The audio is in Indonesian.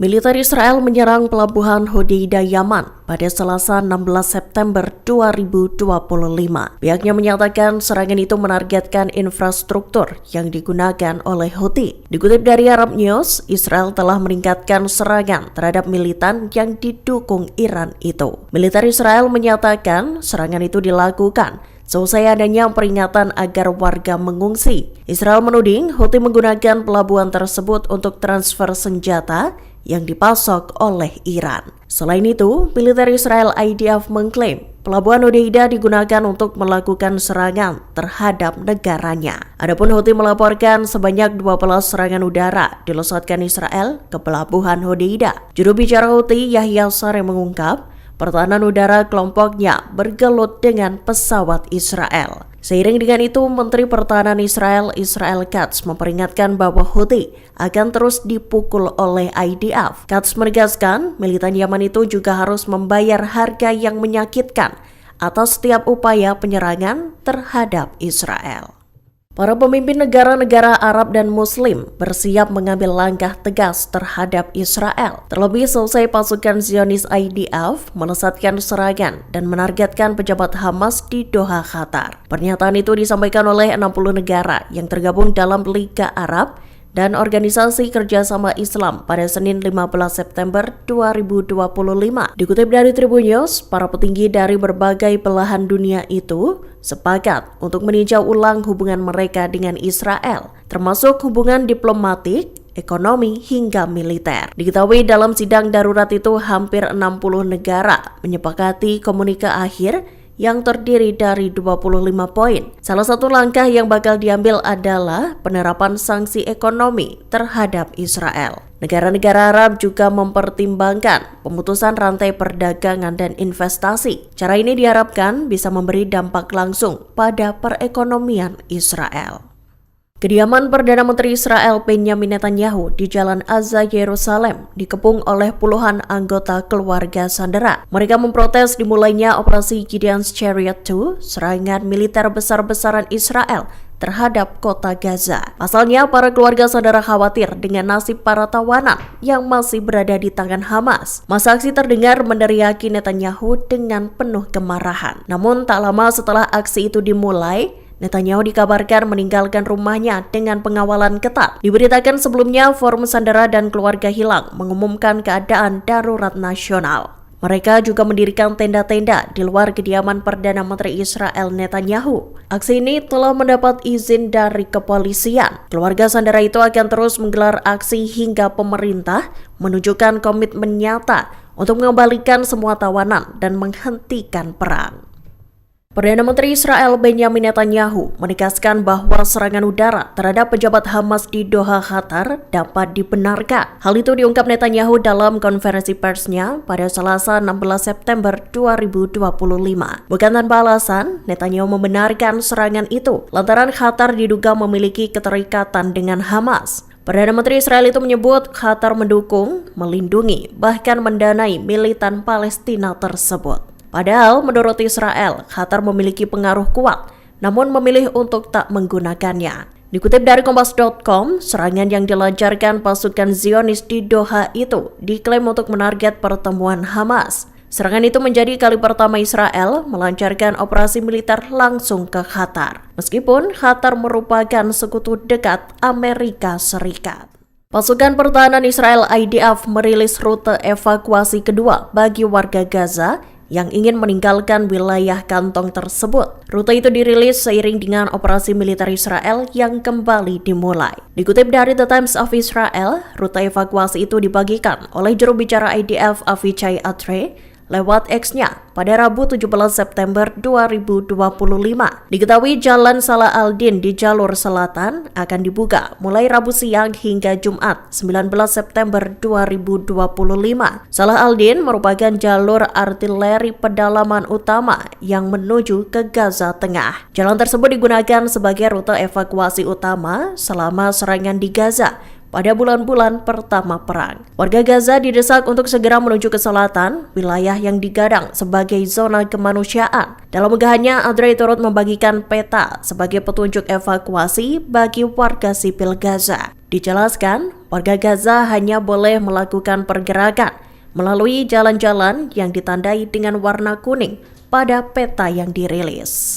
Militer Israel menyerang pelabuhan Hodeidah Yaman pada Selasa 16 September 2025. Pihaknya menyatakan serangan itu menargetkan infrastruktur yang digunakan oleh Houthi. Dikutip dari Arab News, Israel telah meningkatkan serangan terhadap militan yang didukung Iran itu. Militer Israel menyatakan serangan itu dilakukan selesai adanya peringatan agar warga mengungsi. Israel menuding Houthi menggunakan pelabuhan tersebut untuk transfer senjata yang dipasok oleh Iran. Selain itu, militer Israel IDF mengklaim pelabuhan Hodeidah digunakan untuk melakukan serangan terhadap negaranya. Adapun Houthi melaporkan sebanyak 12 serangan udara dilontarkan Israel ke pelabuhan Hodeidah. Juru bicara Houthi Yahya Saree mengungkap, pertahanan udara kelompoknya bergelut dengan pesawat Israel. Seiring dengan itu, Menteri Pertahanan Israel Katz memperingatkan bahwa Houthi akan terus dipukul oleh IDF. Katz menegaskan, militan Yaman itu juga harus membayar harga yang menyakitkan atas setiap upaya penyerangan terhadap Israel. Para pemimpin negara-negara Arab dan Muslim bersiap mengambil langkah tegas terhadap Israel. Terlebih selesai pasukan Zionis IDF melesatkan serangan dan menargetkan pejabat Hamas di Doha, Qatar. Pernyataan itu disampaikan oleh 60 negara yang tergabung dalam Liga Arab dan Organisasi Kerjasama Islam pada Senin 15 September 2025. Dikutip dari Tribun News, para petinggi dari berbagai belahan dunia itu sepakat untuk meninjau ulang hubungan mereka dengan Israel, termasuk hubungan diplomatik, ekonomi, hingga militer. Diketahui dalam sidang darurat itu hampir 60 negara menyepakati komunike akhir yang terdiri dari 25 poin. Salah satu langkah yang bakal diambil adalah penerapan sanksi ekonomi terhadap Israel. Negara-negara Arab juga mempertimbangkan pemutusan rantai perdagangan dan investasi. Cara ini diharapkan bisa memberi dampak langsung pada perekonomian Israel. Kediaman Perdana Menteri Israel Benjamin Netanyahu di Jalan Azza, Yerusalem dikepung oleh puluhan anggota keluarga sandera. Mereka memprotes dimulainya operasi Gideon's Chariot II, serangan militer besar-besaran Israel terhadap kota Gaza. Pasalnya, para keluarga saudara khawatir dengan nasib para tawanan yang masih berada di tangan Hamas. Masa aksi terdengar meneriaki Netanyahu dengan penuh kemarahan. Namun tak lama setelah aksi itu dimulai, Netanyahu dikabarkan meninggalkan rumahnya dengan pengawalan ketat. Diberitakan sebelumnya, Forum Sandera dan Keluarga Hilang mengumumkan keadaan darurat nasional. Mereka juga mendirikan tenda-tenda di luar kediaman Perdana Menteri Israel Netanyahu. Aksi ini telah mendapat izin dari kepolisian. Keluarga sandera itu akan terus menggelar aksi hingga pemerintah menunjukkan komitmen nyata untuk mengembalikan semua tawanan dan menghentikan perang. Perdana Menteri Israel Benjamin Netanyahu menegaskan bahwa serangan udara terhadap pejabat Hamas di Doha, Qatar dapat dibenarkan. Hal itu diungkap Netanyahu dalam konferensi persnya pada Selasa 16 September 2025. Bukan tanpa alasan, Netanyahu membenarkan serangan itu lantaran Qatar diduga memiliki keterikatan dengan Hamas. Perdana Menteri Israel itu menyebut Qatar mendukung, melindungi, bahkan mendanai militan Palestina tersebut. Padahal menurut Israel, Qatar memiliki pengaruh kuat, namun memilih untuk tak menggunakannya. Dikutip dari Kompas.com, serangan yang dilancarkan pasukan Zionis di Doha itu diklaim untuk menarget pertemuan Hamas. Serangan itu menjadi kali pertama Israel melancarkan operasi militer langsung ke Qatar, meskipun Qatar merupakan sekutu dekat Amerika Serikat. Pasukan Pertahanan Israel IDF merilis rute evakuasi kedua bagi warga Gaza yang ingin meninggalkan wilayah kantong tersebut. Rute itu dirilis seiring dengan operasi militer Israel yang kembali dimulai. Dikutip dari The Times of Israel, rute evakuasi itu dibagikan oleh juru bicara IDF Avichai Atre lewat X-nya pada Rabu 17 September 2025. Diketahui Jalan Salah al-Din di jalur selatan akan dibuka mulai Rabu siang hingga Jumat 19 September 2025. Salah al-Din merupakan jalur artileri pedalaman utama yang menuju ke Gaza Tengah. Jalan tersebut digunakan sebagai rute evakuasi utama selama serangan di Gaza pada bulan-bulan pertama perang. Warga Gaza didesak untuk segera menuju ke selatan, wilayah yang digadang sebagai zona kemanusiaan. Dalam unggahannya, Andre turut membagikan peta sebagai petunjuk evakuasi bagi warga sipil Gaza. Dijelaskan, warga Gaza hanya boleh melakukan pergerakan melalui jalan-jalan yang ditandai dengan warna kuning pada peta yang dirilis.